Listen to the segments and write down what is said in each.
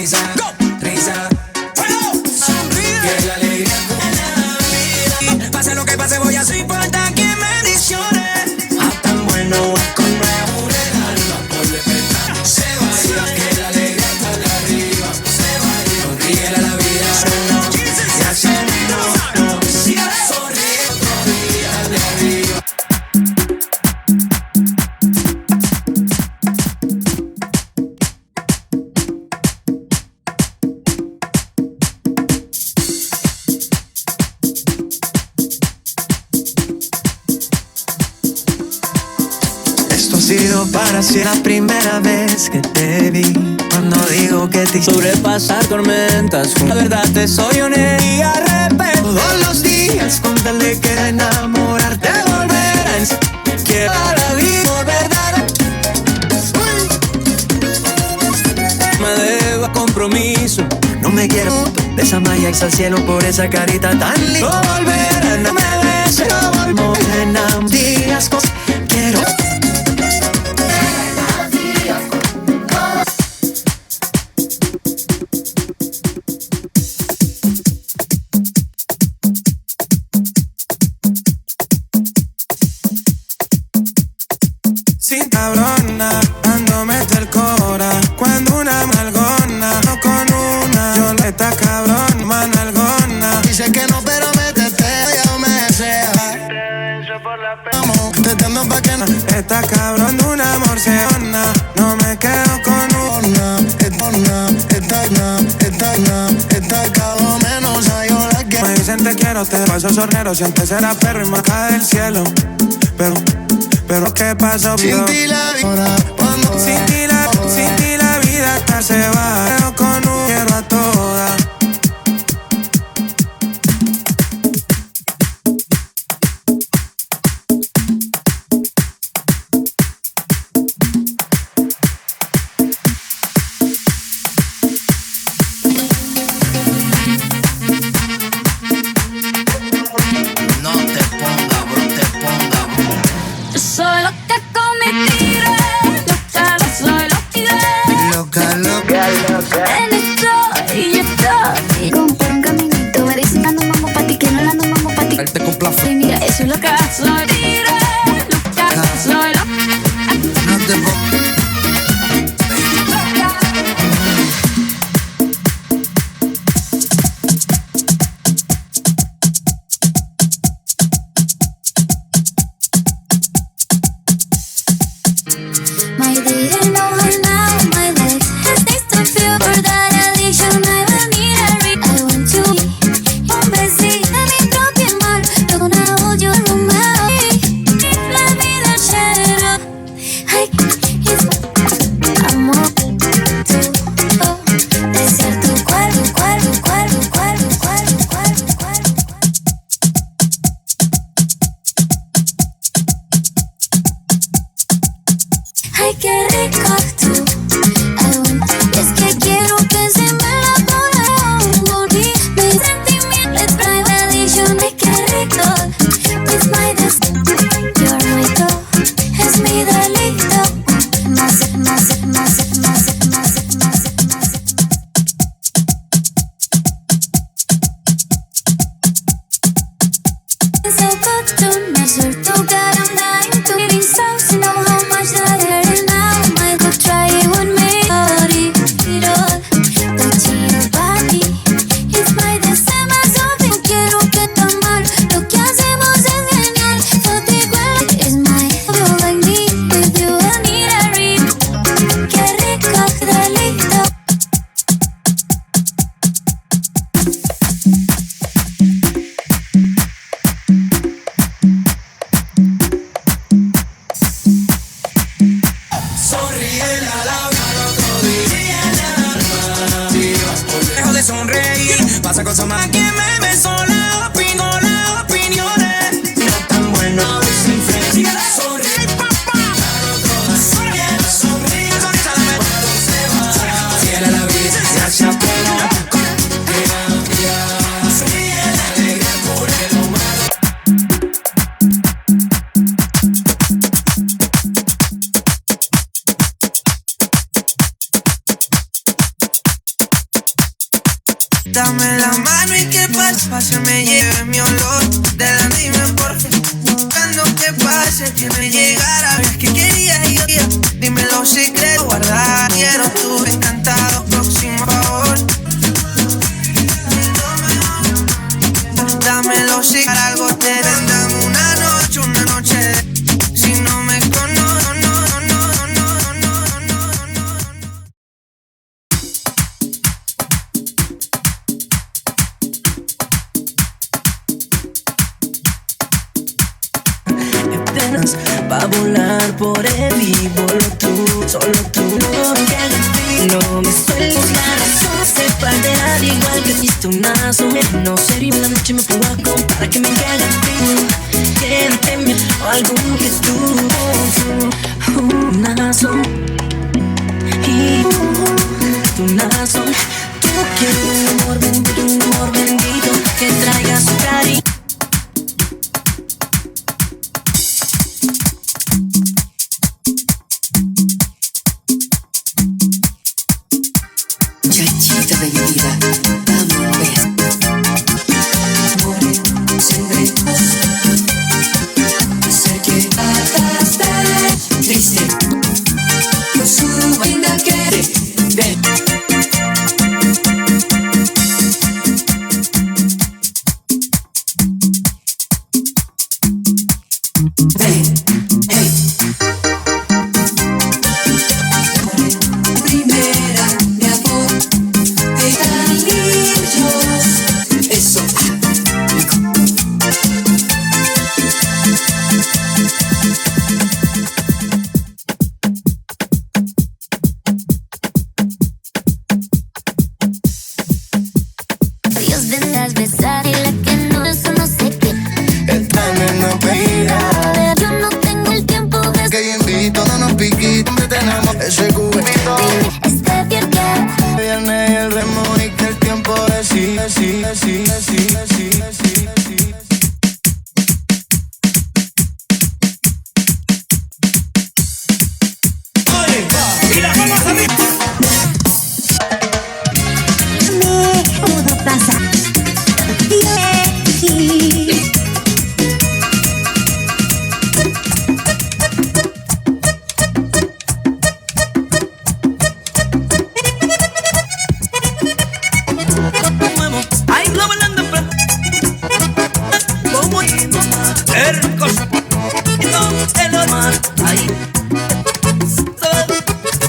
risa, risa. Sonríe. Que la alegría con la vida. Pase lo que pase, voy a su importa que me dicione. A tan bueno con nuevo regalo por despertar. Se baila, que la alegría está arriba. Se baila, sonríe a la vida. No, ya se no. Sonríe otro día de arriba. Para ser la primera vez que te vi. Cuando digo que te sobrepasar tormentas, la verdad te soy honesto y arrepiento. Todos los días con tal de que enamorarte, volver a quiero la vida por verdad. Me debo compromiso. No me quiero de esa malla al cielo por esa carita tan linda. Volver a no me deseo volver a enamorar. Días cosas quiero. Sin cabrona, ando mete el cora. Cuando una malgona, no con una. Yo le está cabrón, manalgona. Dice que no, pero métete, ya me desea. Vamos, te ando pa' que no. Está cabrón de una morceona. No me quedo con una. Está cabrón menos a yo la que. Me dicen te quiero, te paso sornero. Si antes era perro y marca del cielo. Pero ¿qué pasó? Sin ti la vida, sin ti la vida hasta se va. Pero con un quiero a todas. Soy loca con mi tigre, loca, no soy loca. En esto y yo estoy. Compré un caminito, me dicen ando mambo pa' ti, que no la ando mambo pa' ti. Y mira, eso es loca, soy tigre, loca, soy loca. no te pongas. My didn't know her now, my legs has taste to feel for that addiction. I will need a ring. I want to be hombre, sí, de mi propia mar. Luego una hold your room out. La vida llena. Ay, amor, desear tu cuerpo. Ay, qué rico tú. Es que quiero que se me la ponga por ti. Mi sentimiento le trae adicción. Ay, qué rico. It's my destiny. You're my dough. Es mi delito. Más. So good to me, sure to God I'm dying to get inside. To know how much that I hurt now. Might go try it with me. Body, it all, touching your body. It's my deseo más obvio. Quiero que tomar lo que hacemos es genial. Contigo is my feel like me. With you I need a ring. Qué rico, qué delito. Sonríe a la vida al otro día en el alma. Si vas por lejos de sonreír, pasa cosas más que me ves sola. Opino las opiniones. No tan bueno y sin frente. Sonríe, papá. Al otro sonríe, dame cuando se va. Fiel a la vida, ya se aprendió. Sonríe, alegre por el humano. Dame la mano y que pase me lleve mi olor. De la dime por qué. Buscando que pase, que me llegara. Es que quería y yo. Dime los secretos, guardar. Quiero tu encantado, próximo favor. Dame los secretos, algo te den. Dame una noche. Si no me conozco, no. Va a volar por el vivo, solo tú no me hagas. No me sueltes la razón, se perderá de igual que diste un lazo. No sería la noche me pongo a contar que me hagas quédate o algún que tú un lazo y tu lazo. Tú quieres un amor bendito que traiga su cariño. Chachita de mi vida, dame un beso. Amores secretos, hacer que hasta dice, por su vaina que ven.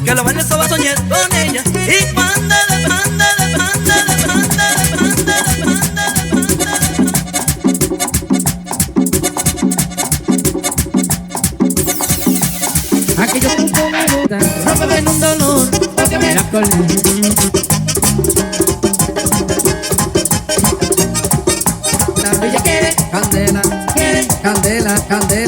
Que lo baile va a soñar con ella y manda de banda. Aquello poco me gusta, no me ven un dolor, porque me da con la bella quiere candela, candela.